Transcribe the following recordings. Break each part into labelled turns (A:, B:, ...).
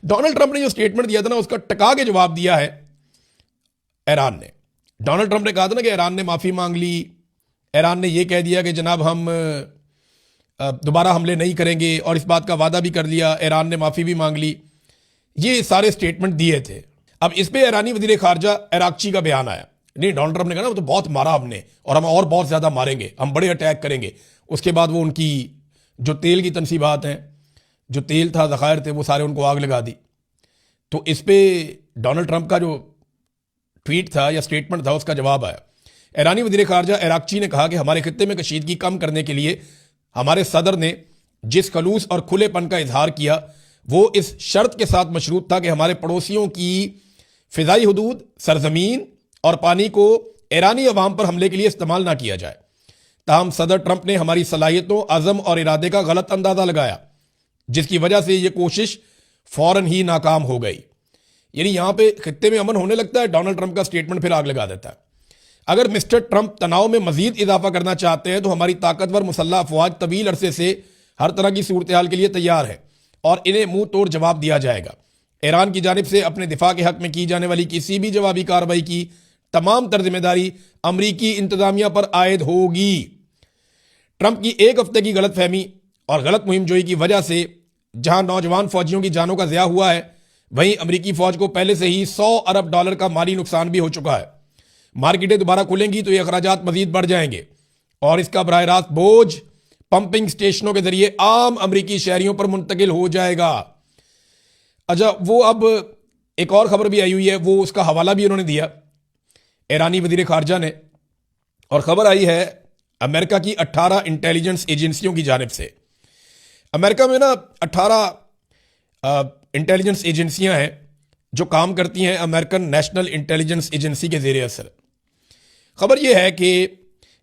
A: Donald Trump نے جو statement دیا تھا نا، اس کا ٹکا کے جواب دیا ہے ایران نے. ڈونلڈ ٹرمپ نے کہا تھا نا کہ ایران نے معافی مانگ لی، ایران نے یہ کہہ دیا کہ جناب ہم دوبارہ حملے نہیں کریں گے، اور اس بات کا وعدہ بھی کر لیا، ایران نے معافی بھی مانگ لی. یہ سارے اسٹیٹمنٹ دیے تھے. اب اس پہ ایرانی وزیر خارجہ عراقچی کا بیان آیا. نہیں، ڈونلڈ ٹرمپ نے کہا نا وہ تو بہت مارا ہم نے، اور ہم اور بہت زیادہ ماریں گے، ہم بڑے اٹیک کریں گے. اس کے بعد وہ ان کی جو تیل کی تنصیبات ہیں، جو تیل تھا، ذخائر تھے، وہ سارے ان کو آگ لگا دی. تو اس پہ ڈونلڈ ٹرمپ کا جو ٹویٹ تھا یا اسٹیٹمنٹ تھا، اس کا جواب آیا. ایرانی وزیر خارجہ عراقچی نے کہا کہ ہمارے خطے میں کشیدگی کم کرنے کے لیے ہمارے صدر نے جس خلوص اور کھلے پن کا اظہار کیا، وہ اس شرط کے ساتھ مشروط تھا کہ ہمارے پڑوسیوں کی فضائی حدود، سرزمین اور پانی کو ایرانی عوام پر حملے کے لیے استعمال نہ کیا جائے. تاہم صدر ٹرمپ نے ہماری صلاحیتوں، عزم اور ارادے کا غلط اندازہ لگایا، جس کی وجہ سے یہ کوشش فوراً ہی ناکام ہو گئی. یعنی یہاں پہ خطے میں امن ہونے لگتا ہے، ڈونلڈ ٹرمپ کا اسٹیٹمنٹ پھر آگ لگا دیتا ہے. اگر مسٹر ٹرمپ تناؤ میں مزید اضافہ کرنا چاہتے ہیں تو ہماری طاقتور مسلح افواج طویل عرصے سے ہر طرح کی صورتحال کے لیے تیار ہے، اور انہیں منہ توڑ جواب دیا جائے گا. ایران کی جانب سے اپنے دفاع کے حق میں کی جانے والی کسی بھی جوابی کارروائی کی تمام تر ذمہ داری امریکی انتظامیہ پر عائد ہوگی. ٹرمپ کی ایک ہفتے کی غلط فہمی اور غلط مہم جوئی کی وجہ سے جہاں نوجوان فوجیوں کی جانوں کا ضیاع ہوا ہے، وہیں امریکی فوج کو پہلے سے ہی $100 ارب کا مالی نقصان بھی ہو چکا ہے. مارکیٹیں دوبارہ کھلیں گی تو یہ اخراجات مزید بڑھ جائیں گے، اور اس کا براہ راست بوجھ پمپنگ سٹیشنوں کے ذریعے عام امریکی شہریوں پر منتقل ہو جائے گا. اچھا، وہ اب ایک اور خبر بھی آئی ہوئی ہے، وہ اس کا حوالہ بھی انہوں نے دیا ایرانی وزیر خارجہ نے، اور خبر آئی ہے امریکہ کی 18 انٹیلیجنس ایجنسیوں کی جانب سے. امریکہ میں نا 18 انٹیلیجنس ایجنسیاں ہیں جو کام کرتی ہیں امریکن نیشنل انٹیلیجنس ایجنسی کے زیر اثر. خبر یہ ہے کہ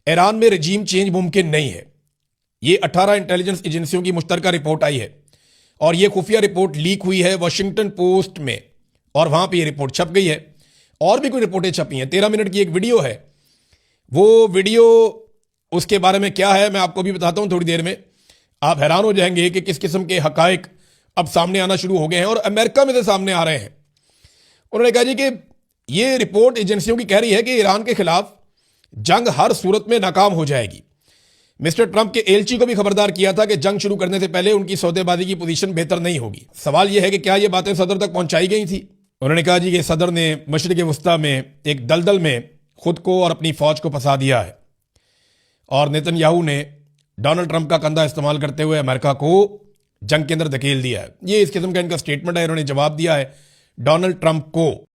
A: ایران میں رجیم چینج ممکن نہیں ہے. یہ 18 انٹیلیجنس ایجنسیوں کی مشترکہ رپورٹ آئی ہے، اور یہ خفیہ رپورٹ لیک ہوئی ہے واشنگٹن پوسٹ میں، اور وہاں پہ یہ رپورٹ چھپ گئی ہے. اور بھی کوئی رپورٹیں چھپی ہیں. 13 منٹ کی ایک ویڈیو ہے. وہ ویڈیو اس کے بارے میں کیا ہے میں آپ کو بھی بتاتا ہوں تھوڑی دیر میں. آپ حیران ہو جائیں گے کہ کس قسم کے حقائق اب سامنے آنا شروع ہو گئے ہیں، اور امریکہ میں سے سامنے آ رہے ہیں. انہوں نے کہا جی کہ یہ رپورٹ ایجنسیوں کی کہہ رہی ہے کہ ایران کے خلاف جنگ ہر صورت میں ناکام ہو جائے گی. مسٹر ٹرمپ کے ایلچی کو بھی خبردار کیا تھا کہ جنگ شروع کرنے سے پہلے ان کی سودے بازی کی پوزیشن بہتر نہیں ہوگی. سوال یہ ہے کہ کیا یہ باتیں صدر تک پہنچائی گئی تھی؟ انہوں نے کہا جی کہ صدر نے مشرق وسطیٰ میں ایک دلدل میں خود کو اور اپنی فوج کو پھنسا دیا ہے، اور نیتن یاہو نے ڈونلڈ ٹرمپ کا کندھا استعمال کرتے ہوئے امریکہ کو جنگ کے اندر دھکیل دیا ہے. یہ اس قسم کا ان کا اسٹیٹمنٹ ہے. انہوں نے جواب دیا ہے ڈونلڈ ٹرمپ کو.